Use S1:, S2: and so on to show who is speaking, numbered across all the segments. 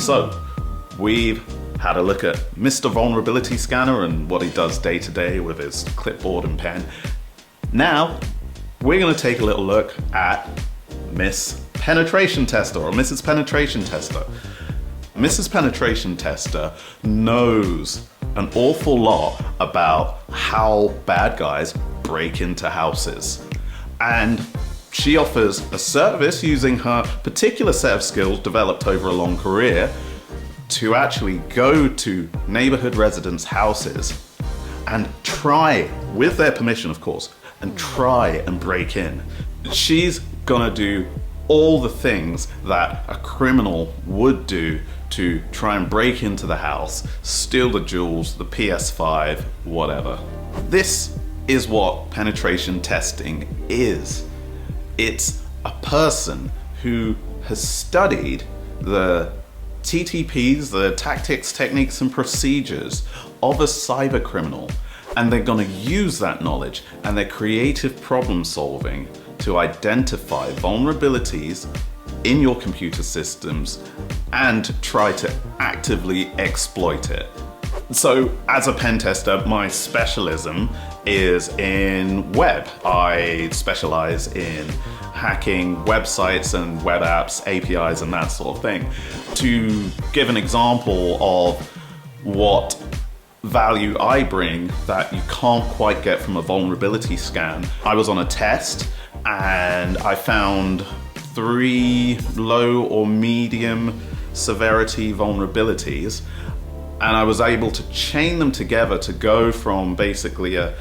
S1: So we've had a look at Mr. Vulnerability Scanner and what he does day to day with his clipboard and pen. Now we're going to take a little look at Miss Penetration Tester or Mrs. Penetration Tester. Mrs. Penetration Tester knows an awful lot about how bad guys break into houses. And she offers a service using her particular set of skills developed over a long career to actually go to neighborhood residents' houses and try, with their permission of course, and try and break in. She's gonna do all the things that a criminal would do to try and break into the house, steal the jewels, the PS5, whatever. This is what penetration testing is. It's a person who has studied the TTPs, the tactics, techniques, and procedures of a cyber criminal, and they're gonna use that knowledge and their creative problem solving to identify vulnerabilities in your computer systems and try to actively exploit it. So as a pen tester, my specialism is in web. I specialize in hacking websites and web apps, APIs, and that sort of thing. To give an example of what value I bring that you can't quite get from a vulnerability scan, I was on a test and I found 3 low or medium severity vulnerabilities, and I was able to chain them together to go from basically a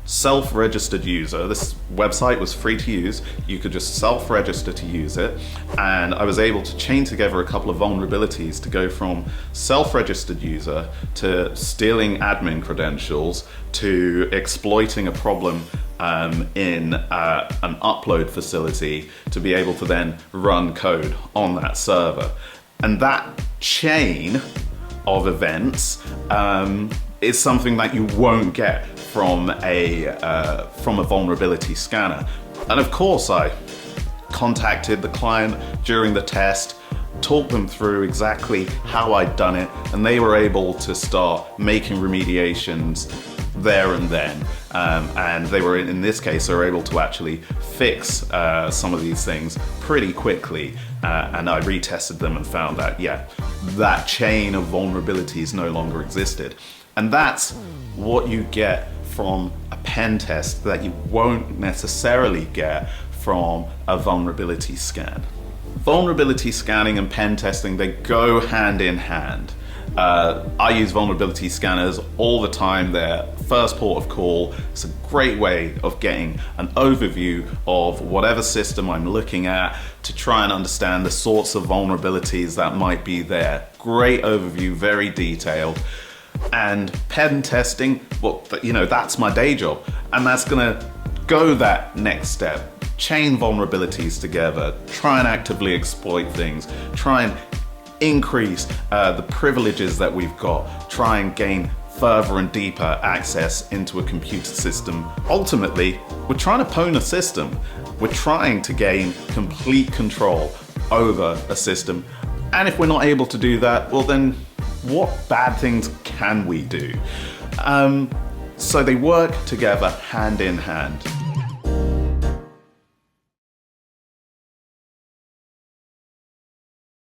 S1: self-registered user. This website was free to use. You could just self-register to use it. And I was able to chain together a couple of vulnerabilities to go from self-registered user to stealing admin credentials to exploiting a problem in an upload facility to be able to then run code on that server. And that chain of events is something that you won't get from a vulnerability scanner. And of course I contacted the client during the test, talked them through exactly how I'd done it, and they were able to start making remediations there and then. And they were, in this case, they were able to actually fix some of these things pretty quickly. And I retested them and found that, yeah, that chain of vulnerabilities no longer existed. And that's what you get from a pen test that you won't necessarily get from a vulnerability scan. Vulnerability scanning and pen testing, they go hand in hand. I use vulnerability scanners all the time. They're first port of call. It's a great way of getting an overview of whatever system I'm looking at to try and understand the sorts of vulnerabilities that might be there. Great overview, very detailed. And pen testing, well, you know, that's my day job. And that's gonna go that next step. Chain vulnerabilities together, try and actively exploit things, try and increase the privileges that we've got, try and gain further and deeper access into a computer system. Ultimately, we're trying to pwn a system. We're trying to gain complete control over a system. And if we're not able to do that, well then, what bad things can we do? So they work together hand in hand.